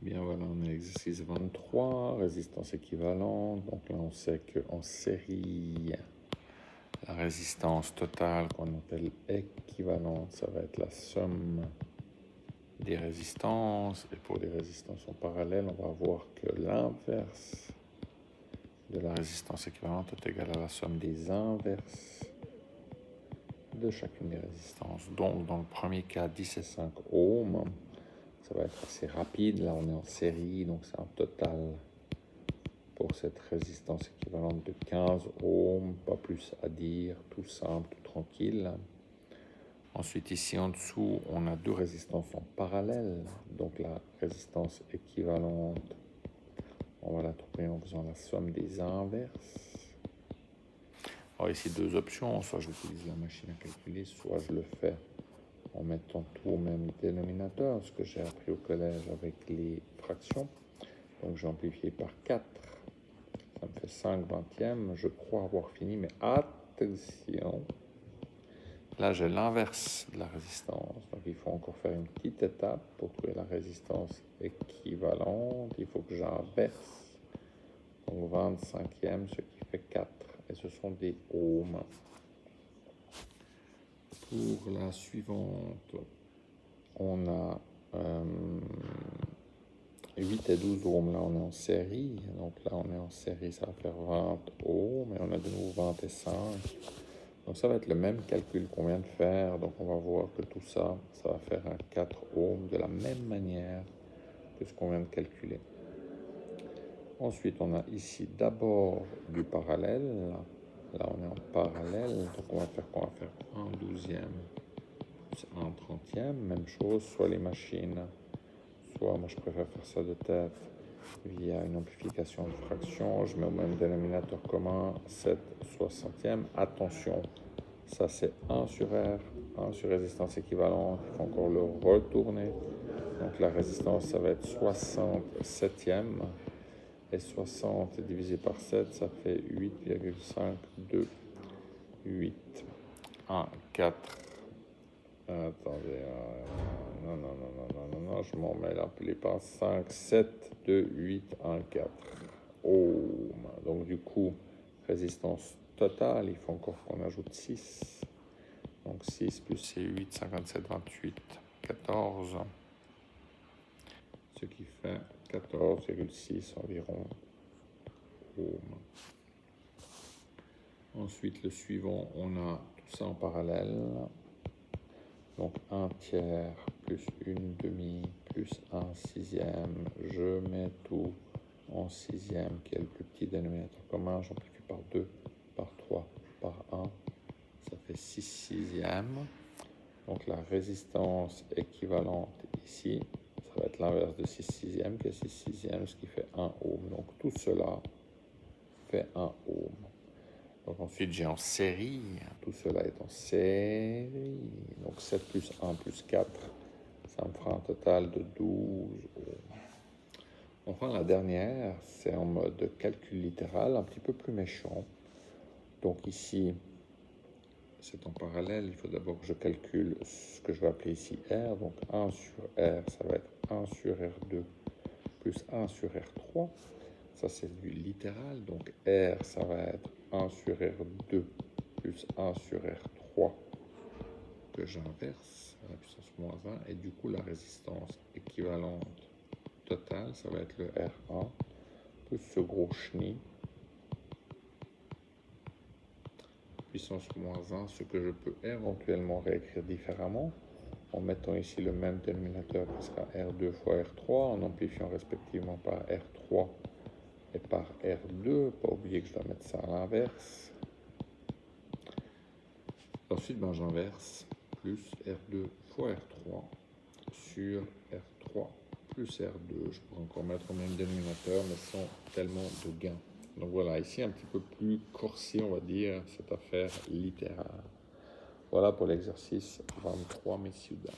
Bien voilà, on est à l'exercice 23, résistance équivalente. Donc là, on sait qu'en série, la résistance totale qu'on appelle équivalente, ça va être la somme des résistances. Et pour les résistances en parallèle, on va voir que l'inverse de la résistance équivalente est égal à la somme des inverses de chacune des résistances. Donc, dans le premier cas, 10 et 5 ohms, ça va être assez rapide. Là, on est en série, donc c'est un total pour cette résistance équivalente de 15 ohms, pas plus à dire, tout simple, tout tranquille. Ensuite, ici en dessous, on a deux résistances en parallèle. Donc la résistance équivalente, on va la trouver en faisant la somme des inverses. Alors ici, deux options, soit j'utilise la machine à calculer, soit je le fais en mettant tout au même dénominateur, ce que j'ai appris au collège avec les fractions. Donc j'ai amplifié par 4, ça me fait 5 vingtièmes. Je crois avoir fini, mais attention, là j'ai l'inverse de la résistance. Donc il faut encore faire une petite étape pour trouver la résistance équivalente. Il faut que j'inverse. Donc 25e, ce qui fait 4. Et ce sont des ohms. Pour la suivante, on a 8 et 12 ohms. Là, on est en série. Donc là, on est en série, ça va faire 20 ohms. Et on a de nouveau 20 et 5. Donc ça va être le même calcul qu'on vient de faire. Donc on va voir que tout ça, ça va faire un 4 ohms de la même manière que ce qu'on vient de calculer. Ensuite, on a ici d'abord du parallèle. Là, on est en parallèle. Donc on va faire quoi? On va faire 1/12e, un 30e. Même chose, soit les machines, soit, moi je préfère faire ça de tête, via une amplification de fraction. Je mets au même dénominateur commun 7 60e. Attention, ça c'est 1 sur R, 1 sur résistance équivalente. Il faut encore le retourner. Donc la résistance, ça va être 67e. Et 60 divisé par 7, ça fait 8,52. 8, 1, 4. Attendez, non, je m'en mêle un peu les pinces. 5, 7, 2, 8, 1, 4. Oh, donc du coup, résistance totale, il faut encore qu'on ajoute 6. Donc 6 plus c'est 8, 57, 28, 14. Ce qui fait 14,6 environ ohms. Ensuite, le suivant, on a tout ça en parallèle. Donc 1 tiers plus 1 demi plus 1 sixième. Je mets tout en sixième, qui est le plus petit dénominateur commun. J'amplifie par 2, par 3, par 1. Ça fait 6 sixièmes. Donc la résistance équivalente ici, ça va être l'inverse de 6 sixièmes, qui est 6 sixièmes, ce qui fait 1 ohm. Donc tout cela fait 1 ohm. Donc ensuite, j'ai en série, tout cela est en série. Donc 7 plus 1 plus 4, ça me fera un total de 12 ohms. Enfin, la dernière, c'est en mode calcul littéral, un petit peu plus méchant. Donc ici, c'est en parallèle. Il faut d'abord que je calcule ce que je vais appeler ici R. Donc 1 sur R, ça va être 1 sur R2 plus 1 sur R3. Ça, c'est du littéral. Donc R, ça va être 1 sur R2 plus 1 sur R3 que j'inverse à la puissance moins 1. Et du coup, la résistance équivalente totale, ça va être le R1 plus ce gros chenille puissance moins 1, ce que je peux éventuellement réécrire différemment en mettant ici le même dénominateur qui sera R2 fois R3, en amplifiant respectivement par R3 et par R2. Pas oublier que je dois mettre ça à l'inverse. Ensuite, j'inverse plus R2 fois R3 sur R3 plus R2. Je pourrais encore mettre au même dénominateur, mais sans tellement de gains. Donc voilà, ici un petit peu plus corsé, on va dire, cette affaire littérale. Voilà pour l'exercice 23, messieurs, dames.